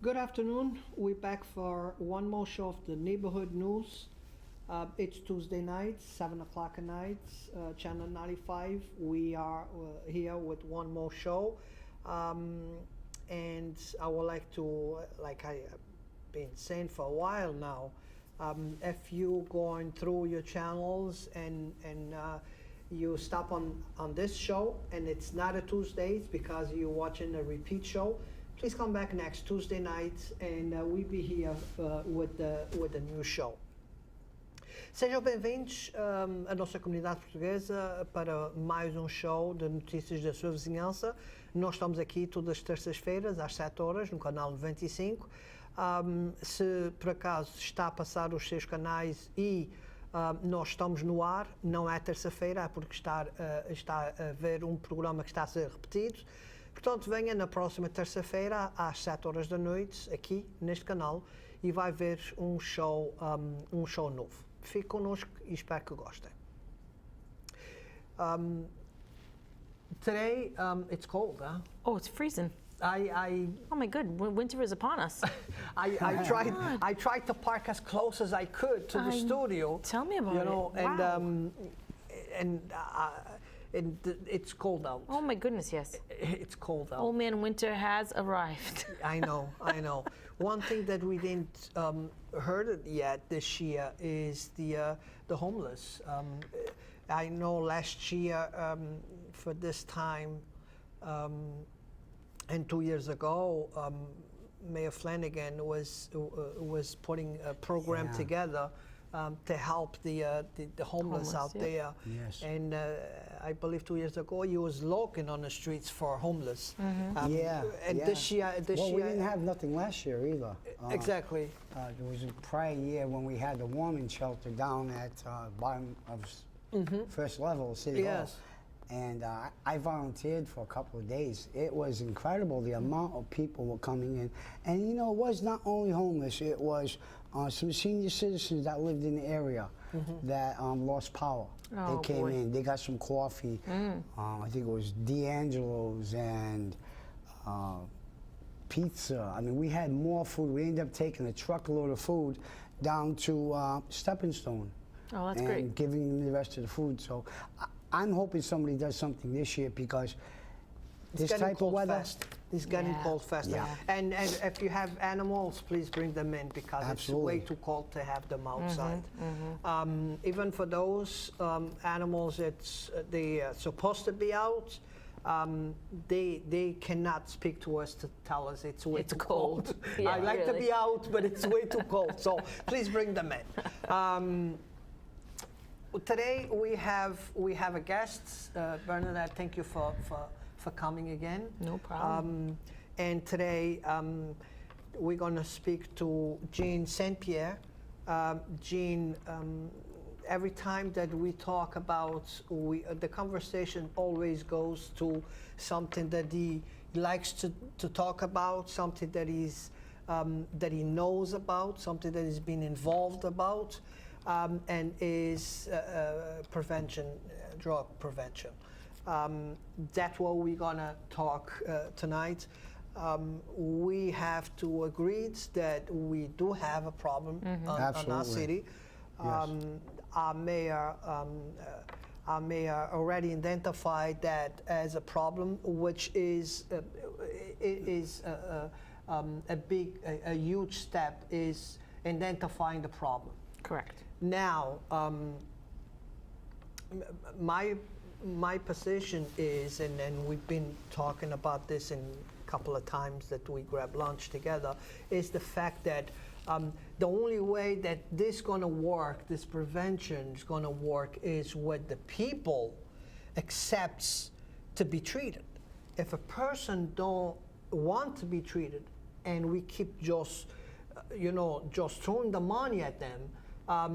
Good afternoon. We're back for one more show of the neighborhood news. It's Tuesday nights, 7 o'clock at night, Channel 95. We are here with one more show. And I would like to, like I've been saying for a while now, if you going through your channels and you stop on this show and it's not a Tuesday, it's because you're watching a repeat show, please come back next Tuesday night and we'll be here with the new show. Sejam bem-vindos à nossa comunidade portuguesa para mais um show de notícias da sua vizinhança. Nós estamos aqui todas as terças-feiras às 7 horas no canal 95. Se por acaso está a passar os seus canais e nós estamos no ar, não é terça-feira, é porque está a ver um programa que está a ser repetido. Portanto, venha na próxima terça-feira às 7 horas da noite, aqui neste canal, e vai ver um show novo. Fique connosco e espero que gostem. Today, it's cold, huh? Oh, it's freezing. Oh my God, winter is upon us. I tried to park as close as I could to the studio. Tell me about it. Wow. And it's cold out. Oh my goodness, yes. It's cold out. Old man winter has arrived. I know. One thing that we didn't heard yet this year is the homeless. I know last year for this time and 2 years ago, Mayor Flanagan was putting a program together to help the homeless out there. Yes. And I believe 2 years ago, he was looking on the streets for homeless. And this year, we didn't have nothing last year either. Exactly. There was a prior year when we had the warming shelter down at bottom of first level City Hall. And I volunteered for a couple of days. It was incredible the amount of people were coming in. And you know, it was not only homeless, it was some senior citizens that lived in the area that lost power. Oh, they came in, they got some coffee. I think it was D'Angelo's and pizza. I mean, we had more food. We ended up taking a truckload of food down to Stepping Stone. Oh, that's and great. Giving them the rest of the food. So I'm hoping somebody does something this year because this type of weather. It's getting cold fast. Yeah. And if you have animals, please bring them in because it's way too cold to have them outside. Even for those animals they are supposed to be out, they cannot speak to us to tell us it's way too cold. Yeah, I like to be out, but it's way too cold. So please bring them in. Today we have a guest, Bernadette. Thank you for coming again. No problem. And today we're going to speak to Jean St. Pierre. Jean, every time that we talk about, the conversation always goes to something that he likes to talk about, something that he knows about, something that he's been involved about. And is prevention, drug prevention. That's what we're gonna talk tonight. We have to agree that we do have a problem on our city. Our mayor already identified that as a problem, which is a huge step is identifying the problem. Correct. Now, my position is, and we've been talking about this in a couple of times that we grab lunch together, is the fact that the only way that this gonna work, this prevention is gonna work, is when the people accepts to be treated. If a person don't want to be treated, and we keep just throwing the money at them,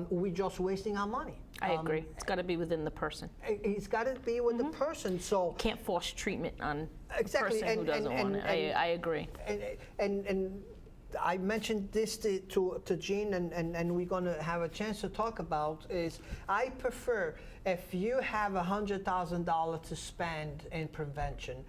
we're just wasting our money. I agree. It's got to be within the person. It's got to be with the person. So can't force treatment on exactly. a person who doesn't want it. I agree. And I mentioned this to Jean, and we're going to have a chance to talk about is I prefer if you have $100,000 to spend in prevention,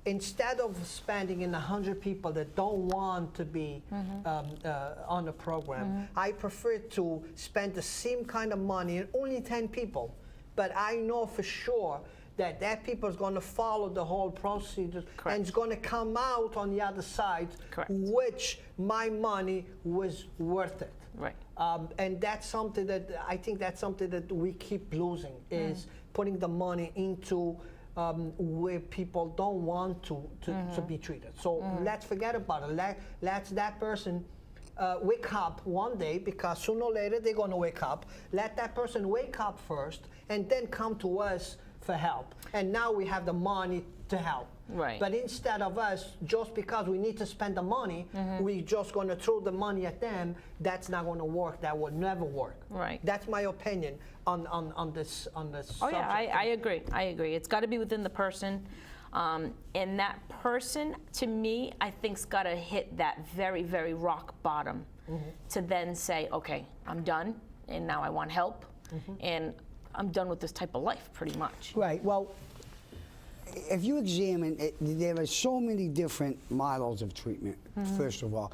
instead of spending in 100 people that don't want to be on the program, I prefer to spend the same kind of money in only 10 people. But I know for sure that people is going to follow the whole procedure and it's going to come out on the other side, which my money was worth it. Right. And that's something that I think that's something that we keep losing is putting the money into where people don't want to be treated. So let's forget about it. Let that person wake up one day, because sooner or later they're going to wake up. Let that person wake up first and then come to us for help. And now we have the money to help. Right. But instead of us, just because we need to spend the money, we're just going to throw the money at them. That's not going to work. That would never work. Right. That's my opinion on this Oh subject. yeah, I agree. I agree. It's got to be within the person, and that person, to me, I think's got to hit that very, very rock bottom to then say, okay, I'm done, and now I want help, and I'm done with this type of life, pretty much. Right. Well, if you examine it, there are so many different models of treatment, first of all.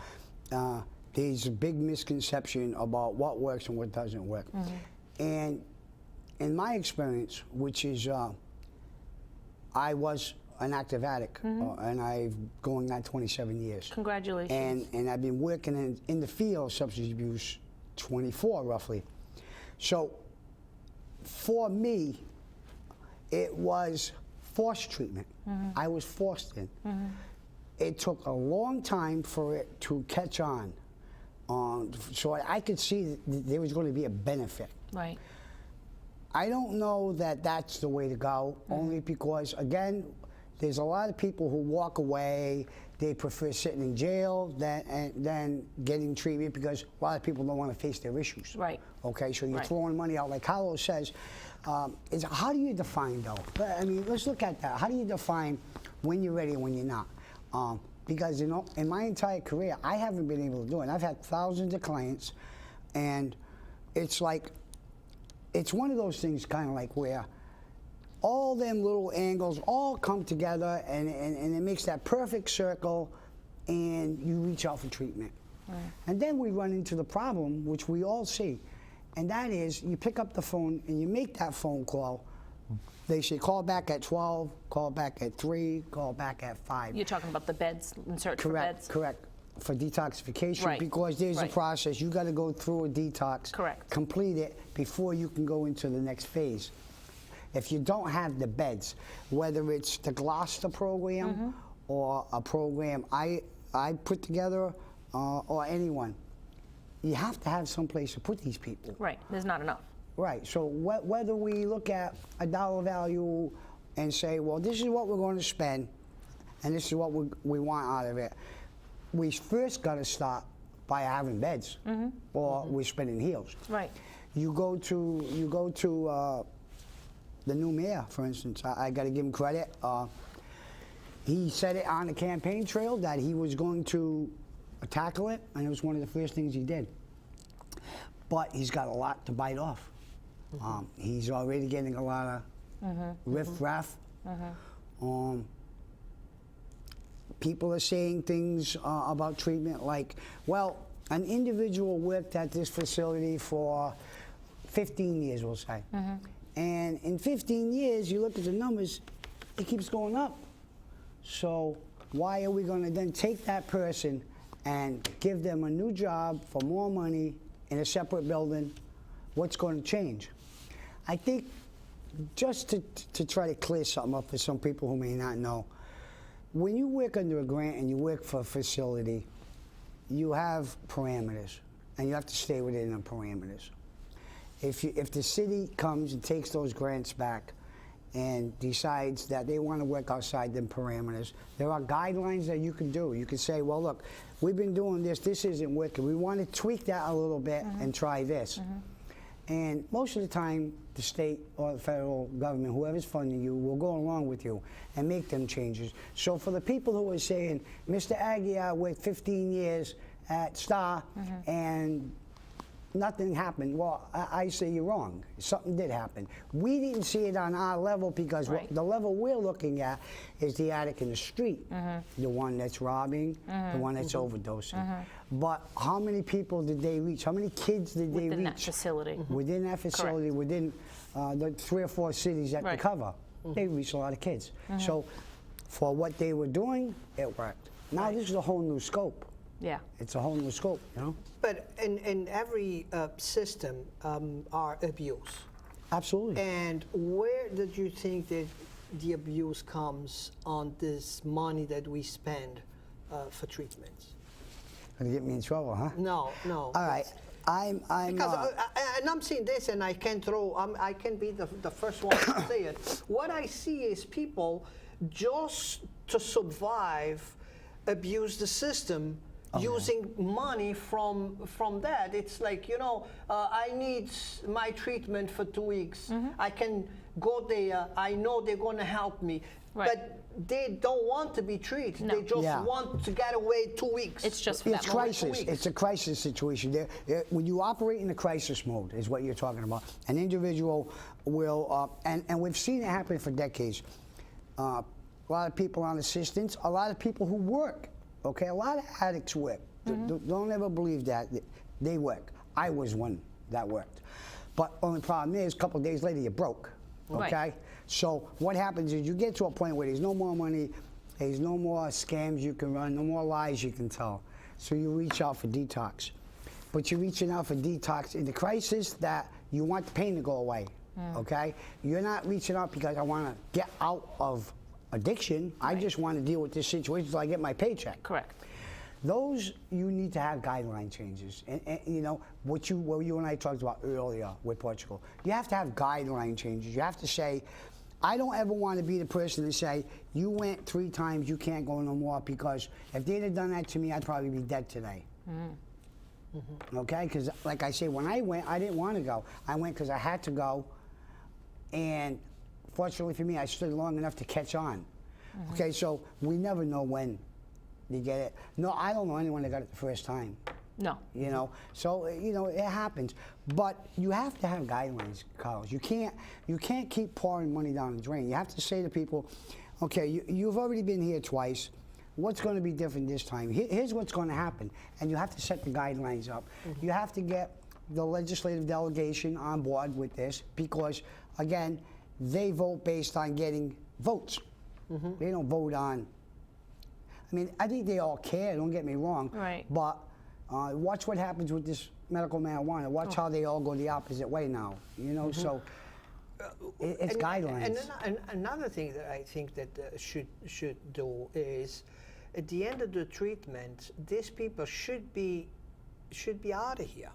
There's a big misconception about what works and what doesn't work. And in my experience, which is, I was an active addict, and I've going on 27 years. Congratulations. And I've been working in the field of substance abuse 24, roughly. So for me, it was forced treatment. I was forced in. It took a long time for it to catch on. So I could see that there was going to be a benefit. Right. I don't know that that's the way to go, only because, again, there's a lot of people who walk away. They prefer sitting in jail than getting treatment, because a lot of people don't want to face their issues. Right. Okay, so you're throwing money out. Like Carlos says, how do you define, though? I mean, let's look at that. How do you define when you're ready and when you're not? Because, you know, in my entire career, I haven't been able to do it. I've had thousands of clients, and it's like, it's one of those things kind of like where all them little angles all come together, and it makes that perfect circle, and you reach out for treatment. And then we run into the problem, which we all see, and that is you pick up the phone and you make that phone call. They say call back at 12, call back at 3, call back at 5. You're talking about the beds, in search for beds? Correct. For detoxification, because there's a process. You got to go through a detox, complete it before you can go into the next phase. If you don't have the beds, whether it's the Gloucester program or a program I put together, or anyone, you have to have some place to put these people. Right, there's not enough. Right, so whether we look at a dollar value and say, well, this is what we're going to spend, and this is what we want out of it, we first got to start by having beds, or we're spending heels. Right. You go to the new mayor, for instance. I got to give him credit. He said it on the campaign trail that he was going to tackle it, and it was one of the first things he did. But he's got a lot to bite off. He's already getting a lot of riff-raff. People are saying things about treatment like, well, an individual worked at this facility for 15 years, we'll say. And in 15 years, you look at the numbers, it keeps going up. So why are we going to then take that person and give them a new job for more money in a separate building? What's going to change? I think, just to try to clear something up for some people who may not know, when you work under a grant and you work for a facility, you have parameters, and you have to stay within the parameters. If the city comes and takes those grants back and decides that they want to work outside them parameters, there are guidelines that you can do. You can say, well, look, we've been doing this isn't working. We want to tweak that a little bit and try this. And most of the time, the state or the federal government, whoever's funding you, will go along with you and make them changes. So for the people who are saying, Mr. Aguiar worked 15 years at Star, and nothing happened. Well, I say you're wrong. Something did happen. We didn't see it on our level because the level we're looking at is the addict in the street, the one that's robbing, the one that's overdosing. But how many people did they reach? How many kids did they reach? Within that facility. Within that facility, Correct. within the 3 or 4 cities that they cover, they reached a lot of kids. So for what they were doing, it worked. Now this is a whole new scope. Yeah. It's a whole new scope, you know? But in every system are abuse. Absolutely. And where did you think that the abuse comes on this money that we spend for treatments? Gonna get me in trouble, huh? No. All right. I'm Because and I'm seeing this, and I can I can be the first one to say it. What I see is people just to survive abuse the system. Using money from that. It's like, you know, I need my treatment for 2 weeks. I can go there. I know they're going to help me. Right. But they don't want to be treated. No. They just want to get away 2 weeks. It's just for It's that moment. crisis. It's a crisis situation. When you operate in a crisis mode, is what you're talking about. An individual will, and we've seen it happen for decades. A lot of people on assistance, a lot of people who work. Okay, a lot of addicts work. Don't ever believe that. They work. I was one that worked. But only problem is, a couple of days later, you're broke. Okay? Right. So what happens is you get to a point where there's no more money, there's no more scams you can run, no more lies you can tell. So you reach out for detox. But you're reaching out for detox in the crisis that you want the pain to go away. Okay? You're not reaching out because I want to get out of addiction. I just want to deal with this situation until I get my paycheck. Correct. Those, you need to have guideline changes. And you know, what you and I talked about earlier with Portugal, you have to have guideline changes. You have to say, I don't ever want to be the person to say, you went 3 times, you can't go no more, because if they'd have done that to me, I'd probably be dead today. Okay? Because like I say, when I went, I didn't want to go. I went because I had to go, and fortunately for me, I stood long enough to catch on. Okay, so we never know when you get it. No, I don't know anyone that got it the first time. No. You know, so you know it happens. But you have to have guidelines, Carlos. You can't keep pouring money down the drain. You have to say to people, okay, you've already been here twice. What's going to be different this time? Here's what's going to happen, and you have to set the guidelines up. You have to get the legislative delegation on board with this, because again, they vote based on getting votes. They don't vote on. I mean, I think they all care. Don't get me wrong. Right. But watch what happens with this medical marijuana. Watch how they all go the opposite way now. You know, so it's guidelines. And another thing that I think that should do is, at the end of the treatment, these people should be out of here.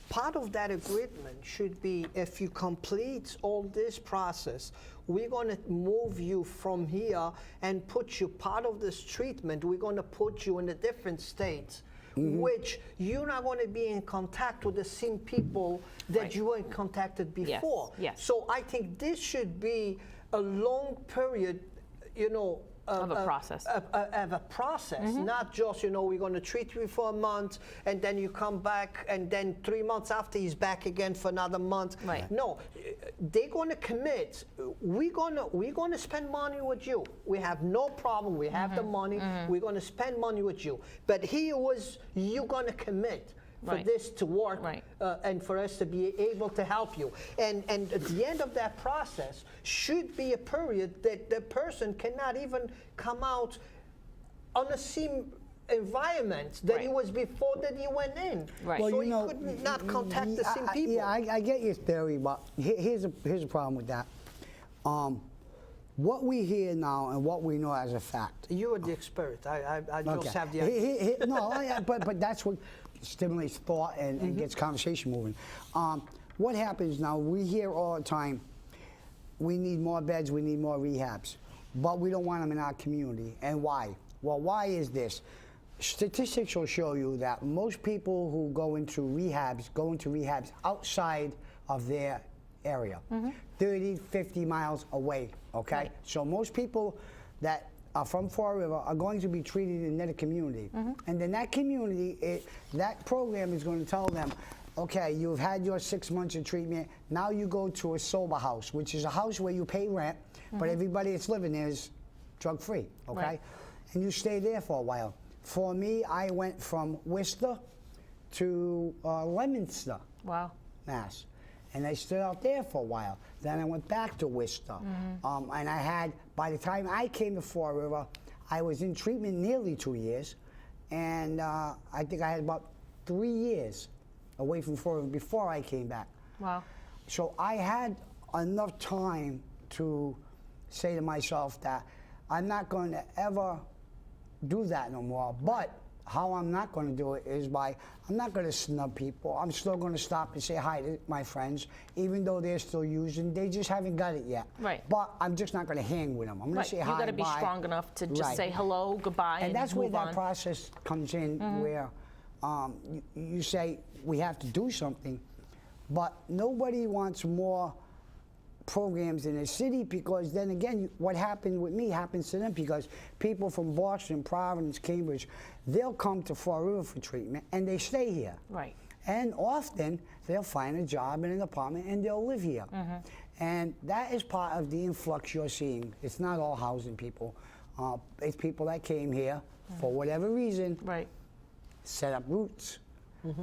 Part of that agreement should be, if you complete all this process, we're going to move you from here and put you part of this treatment. We're going to put you in a different state, which you're not going to be in contact with the same people that you were in contact with before. Yes. So I think this should be a long period, you know, of a process. Of a process, not just, you know, we're going to treat you for a month and then you come back and then 3 months after he's back again for another month. Right. No, they're going to commit. We're going to spend money with you. We have no problem. We have the money. We're going to spend money with you. But here was you going to commit for this to work, and for us to be able to help you. And at the end of that process should be a period that the person cannot even come out on the same environment that he was before that he went in. Right. Well, So you know, he could not contact the same people. Yeah, I get your theory, but here's a problem with that. What we hear now and what we know as a fact. You are the expert. I just have the idea. But that's what stimulates thought and gets conversation moving. What happens now, we hear all the time, we need more beds, we need more rehabs, but we don't want them in our community. And why? Well, why is this? Statistics will show you that most people who go into rehabs outside of their area, 30, 50 miles away, okay? Right. So most people that are from Fall River are going to be treated in another community. And then that community, that program is going to tell them, okay, you've had your 6 months of treatment. Now you go to a sober house, which is a house where you pay rent, but everybody that's living there is drug-free, okay? Right. And you stay there for a while. For me, I went from Worcester to Leominster, Wow. Mass. And I stood out there for a while. Then I went back to Worcester. And I had, by the time I came to Fall River, I was in treatment nearly 2 years. And I think I had about 3 years away from Fall River before I came back. Wow. So I had enough time to say to myself that I'm not going to ever do that no more. But how I'm not going to do it is by, I'm not going to snub people. I'm still going to stop and say hi to my friends, even though they're still using. They just haven't got it yet. Right. But I'm just not going to hang with them. I'm going to say hi, You got to be bye. strong enough to just Right. say hello, goodbye, And that's where move that on. process comes in, where you say we have to do something, but nobody wants more programs in the city, because then again, what happened with me happens to them, because people from Boston, Providence, Cambridge, they'll come to Fall River for treatment and they stay here. Right. And often they'll find a job in an apartment and they'll live here. And that is part of the influx you're seeing. It's not all housing people. It's people that came here for whatever reason, Right. set up roots.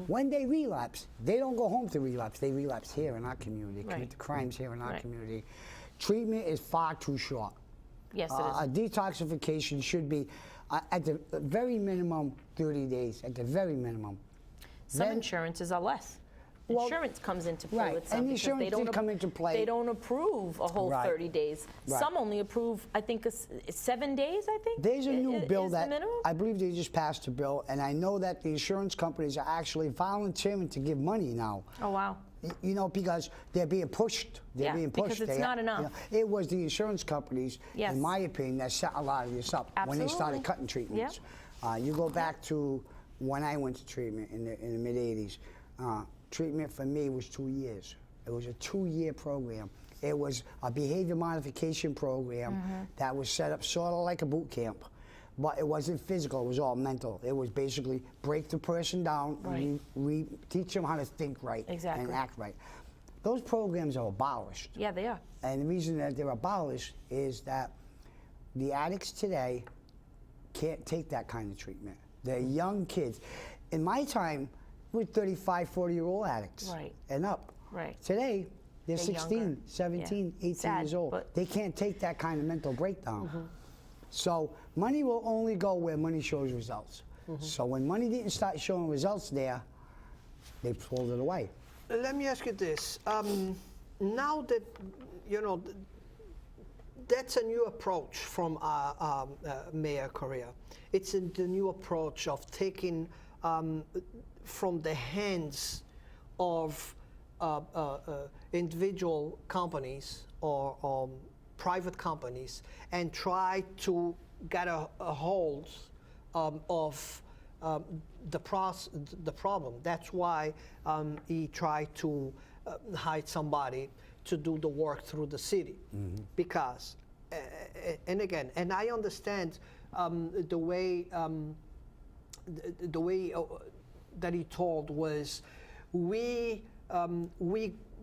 When they relapse, they don't go home to relapse. They relapse here in our community, commit Right. the crimes here in our Right. community. Treatment is far too short. Yes, it A detoxification should be at the very minimum 30 days, at the very minimum. Some Then- insurances are less. Well, Insurance comes into play right, with some and because insurance they don't did come into play. They don't approve a whole Right. 30 days. Right. Some only approve, I think, 7 days. I think There's a new bill is the that minimum? I believe they just passed a bill, and I know that the insurance companies are actually volunteering to give money now. Oh wow. You know, because they're being pushed. They're Yeah, being pushed. because it's not enough. It was the insurance companies, Yes. in my opinion, that set a lot of this up when they started Absolutely. cutting treatments. You go back to when I went to treatment in the mid '80s. Treatment for me was 2 years. It was a 2-year program. It was a behavior modification program that was set up sort of like a boot camp. But it wasn't physical, it was all mental. It was basically break the person down, Right. teach them how to think right Exactly. and act right. Those programs are abolished. Yeah, they are. And the reason that they're abolished is that the addicts today can't take that kind of treatment. They're young kids. In my time, we were 35, 40-year-old addicts Right. and up. Right. Today, they're They're 16, younger. 17, Yeah. 18 Sad, years old. but- They can't take that kind of mental breakdown. So money will only go where money shows results. So when money didn't start showing results there, they pulled it away. Let me ask you this. Now that, you know, that's a new approach from Mayor Correa. It's the new approach of taking from the hands of individual companies or private companies and try to get a hold of the problem. That's why he tried to hire somebody to do the work through the city, because, and again, and I understand the way that he told was, we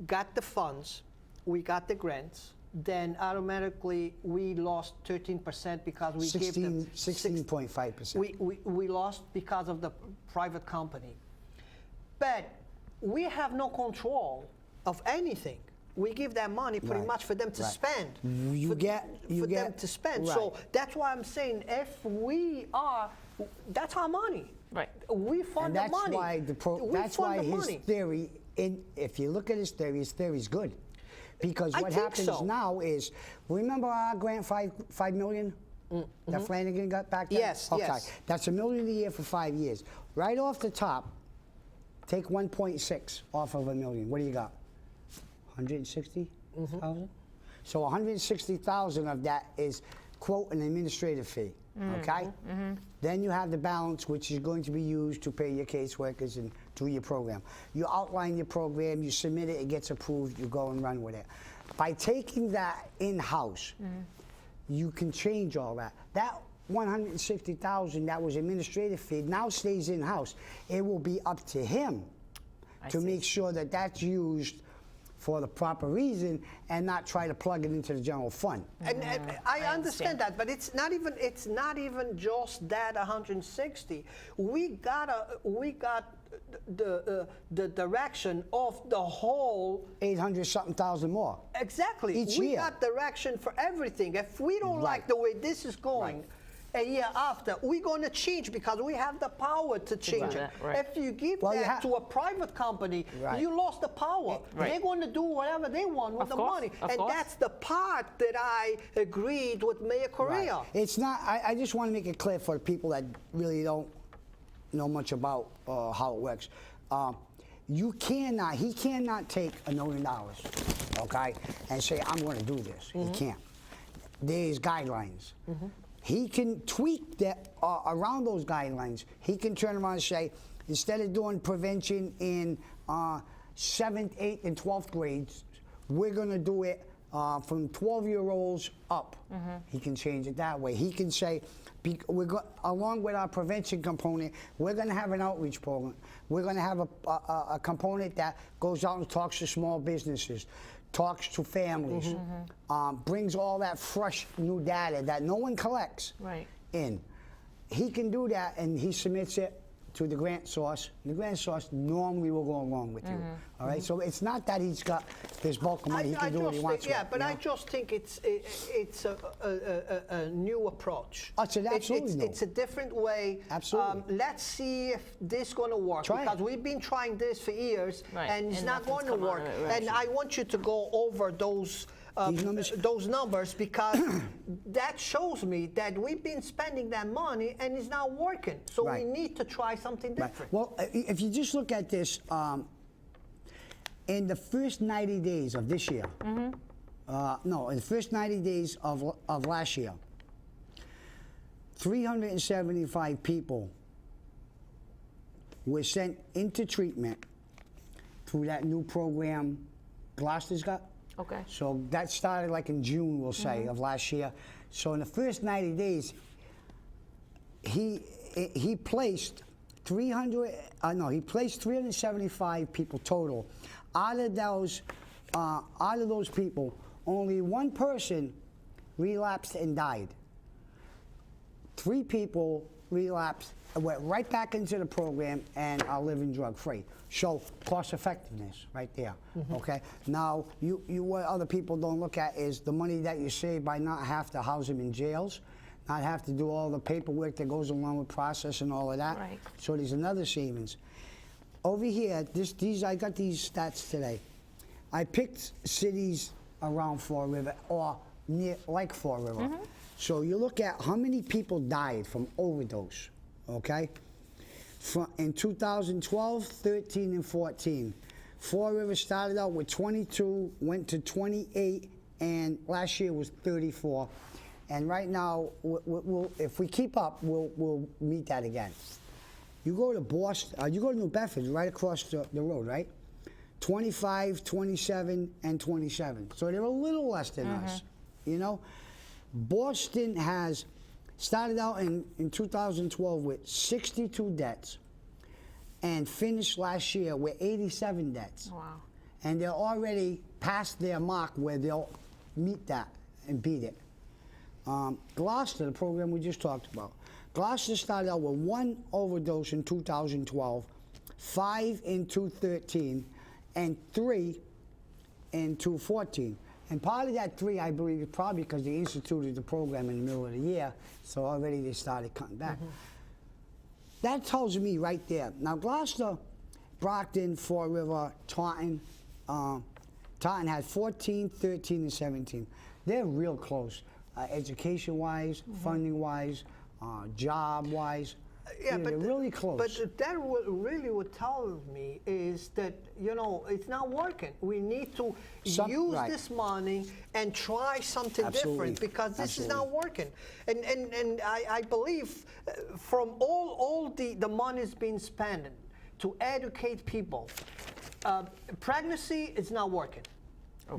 got the funds, we got the grants, then automatically we lost 13% because we gave them 16.5%. we lost because of the private company. But we have no control of anything. We give them money pretty Right, much for them to right. spend. You for get- them to spend. right. So that's why I'm saying, if we are, that's our money. Right. We fund And the that's money. why We that's fund why the his money. theory, if you look at his theory is good. Because I what think happens so. now is, remember our grant, $5 million that Flanagan got back then? Yes, okay. yes. That's $1 million a year for 5 years. Right off the top, take 1.6 off of $1 million. What do you got? 160,000? So 160,000 of that is, quote, an administrative fee, okay? Then you have the balance, which is going to be used to pay your caseworkers and do your program. You outline your program, you submit it, it gets approved, you go and run with it. By taking that in-house, you can change all that. That 160,000 that was administrative fee now stays in-house. It will be up to him to make sure that that's used for the proper reason and not try to plug it into the general fund. And I understand that, but it's not even just that 160. We got the direction of the whole 800-something thousand more. Exactly. Each we year. got direction for everything. If we don't like the way this is going, a year after, we're going to change because we have the power to change it. Right. If you give that to a private company, you lost the power. They're going to do whatever they want with the money. And that's the part that I agreed with Mayor Correa. It's not, I just want to make it clear for the people that really don't know much about how it works. He cannot take $1 million, okay, and say, I'm going to do this. He can't. There's guidelines. He can tweak that around those guidelines. He can turn around and say, instead of doing prevention in 7th, 8th, and 12th grades, we're going to do it from 12-year-olds up. He can change it that way. He can say, along with our prevention component, we're going to have an outreach program. We're going to have a component that goes out and talks to small businesses, talks to families, brings all that fresh new data that no one collects in. He can do that, and he submits it to the grant source. The grant source normally will go along with you. All right, so it's not that he's got this bulk of money. He can do what he wants. But I just think it's a new approach. Absolutely new. It's a different way. Absolutely. Let's see if this is going to work, because we've been trying this for years, and it's not going to work. And I want you to go over those numbers, because that shows me that we've been spending that money and it's not working. So we need to try something different. Well, if you just look at this, in the first 90 days of this year, in the first 90 days of last year, 375 people were sent into treatment through that new program Gloucester's got. Okay. So that started like in June, we'll say, of last year. So in the first 90 days, he placed 375 people total. Out of those people, only one person relapsed and died. 3 people relapsed, went right back into the program, and are living drug-free. So cost effectiveness right there. Okay. Now, what other people don't look at is the money that you save by not have to house them in jails, not have to do all the paperwork that goes along with process and all of that. Right. So there's another savings. Over here, I got these stats today. I picked cities around Fall River or near like Fall River. So you look at how many people died from overdose. Okay. In 2012, 13, and 14. Fall River started out with 22, went to 28, and last year was 34. And right now, if we keep up, we'll meet that again. You go to Boston, you go to New Bedford, right across the road, right? 25, 27, and 27. So they're a little less than us, you know? Boston has started out in 2012 with 62 deaths and finished last year with 87 deaths. Wow. And they're already past their mark where they'll meet that and beat it. Gloucester, the program we just talked about, Gloucester started out with 1 overdose in 2012, 5 in 2013, and 3 in 2014. And part of that 3, I believe, is probably because they instituted the program in the middle of the year, so already they started cutting back. That tells me right there. Now, Gloucester, Brockton, Fall River, Taunton, Taunton had 14, 13, and 17. They're real close, education-wise, funding-wise, job-wise. Yeah, they're really close. But that really would tell me is that, you know, it's not working. We need to use this money and try something different, because this is not working. And I believe from all the money's been spent to educate people, pregnancy is not working.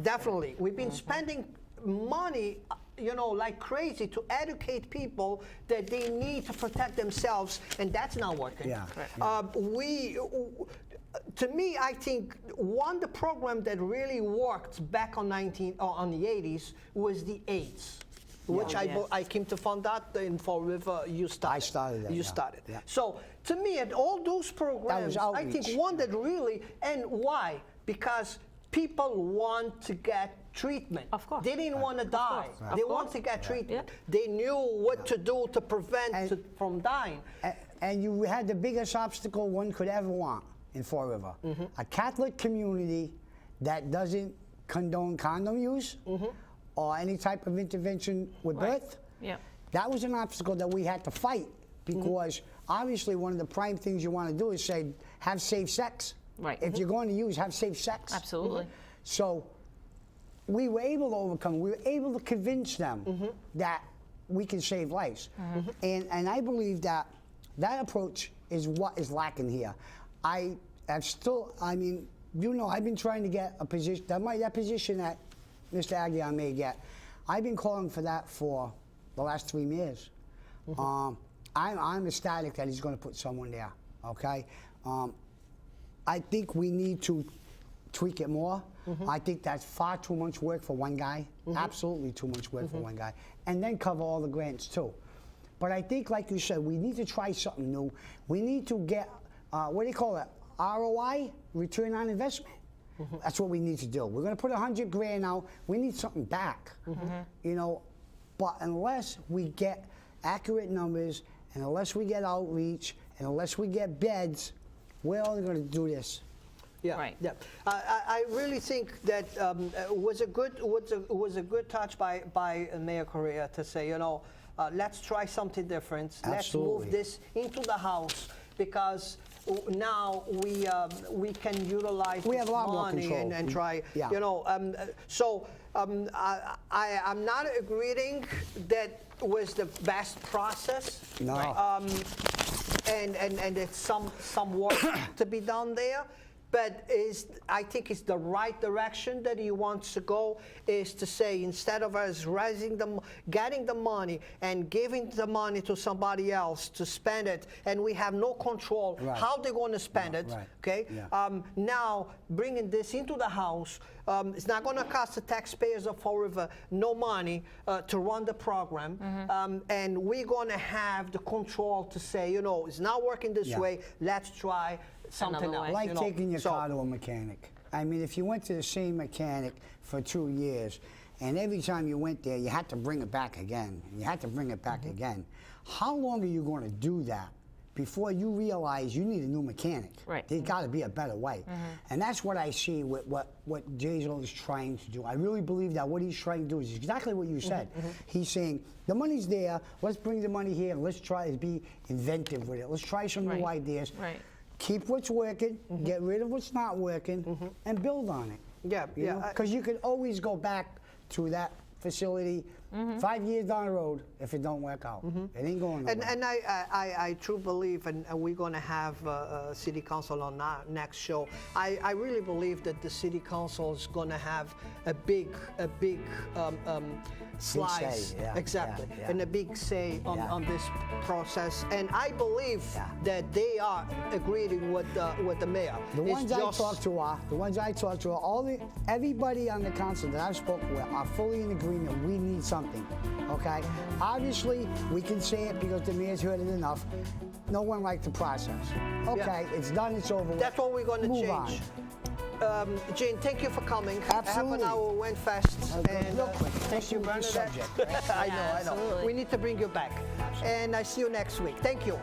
Definitely. We've been spending money, you know, like crazy to educate people that they need to protect themselves, and that's not working. to me, I think the program that really worked back on the 80s was the AIDS, which I came to find out in Fall River. You started. I started that. You started. Yeah. So to me, at all those programs, I think one that really, and why? Because people want to get treatment. Of course. They didn't want to die. They want to get treatment. Yeah. They knew what to do to prevent from dying. And you had the biggest obstacle one could ever want in Fall River. A Catholic community that doesn't condone condom use or any type of intervention with birth. Yeah. That was an obstacle that we had to fight because obviously one of the prime things you want to do is say, have safe sex. Right. If you're going to use, have safe sex. Absolutely. So we were able to overcome, we were able to convince them that we can save lives. And I believe that approach is what is lacking here. I mean, I've been trying to get a position, that position that Mr. Aguilar may get, I've been calling for that for the last 3 years. I'm ecstatic that he's going to put someone there, okay? I think we need to tweak it more. I think that's far too much work for one guy, absolutely too much work for one guy, and then cover all the grants too. But I think, like you said, we need to try something new. We need to get, what do you call it, ROI, return on investment. That's what we need to do. We're going to put $100 grand out. We need something back, you know. But unless we get accurate numbers, and unless we get outreach, and unless we get beds, we're only going to do this. Yeah, right. Yeah. I really think that was a good touch by Mayor Correa to say, you know, let's try something different. Absolutely. Let's move this into the House because now we can utilize we have a lot more money control. and try. Yeah. You know, I'm not agreeing that was the best process. No. And it's some work to be done there. But I think it's the right direction that he wants to go, is to say, instead of us getting the money and giving the money to somebody else to spend it, and we have no control how they're going to spend it, okay? Yeah. Now, bringing this into the House, it's not going to cost the taxpayers of Fall River no money to run the program, and we're going to have the control to say, you know, it's not working this way, let's try something else. Like taking your car to a mechanic. I mean, if you went to the same mechanic for 2 years, and every time you went there, you had to bring it back again, and you had to bring it back again, how long are you going to do that before you realize you need a new mechanic? Right. There's got to be a better way. And that's what I see with what Jason is trying to do. I really believe that what he's trying to do is exactly what you said. He's saying, the money's there, let's bring the money here, and let's try to be inventive with it. Let's try some new ideas. Right. Keep what's working, get rid of what's not working, and build on it. Yeah, Because you can always go back to that facility 5 years down the road if it don't work out. It ain't going nowhere. And I truly believe, and we're going to have City Council on our next show. I really believe that the City Council is going to have a big slice, exactly, and a big say on this process. And I believe that they are agreeing with the mayor. The ones I talked to, everybody on the council that I've spoken with are fully in agreement. We need something, okay? Obviously, we can say it because the mayor's heard it enough. No one liked the process. Okay, it's done, it's over. That's what we're going to change. On. Jane, thank you for coming. Absolutely. Half an hour went fast. And real quick, Thank you, Bernadette. subject. I know. Absolutely. We need to bring you back. And I see you next week. Thank you.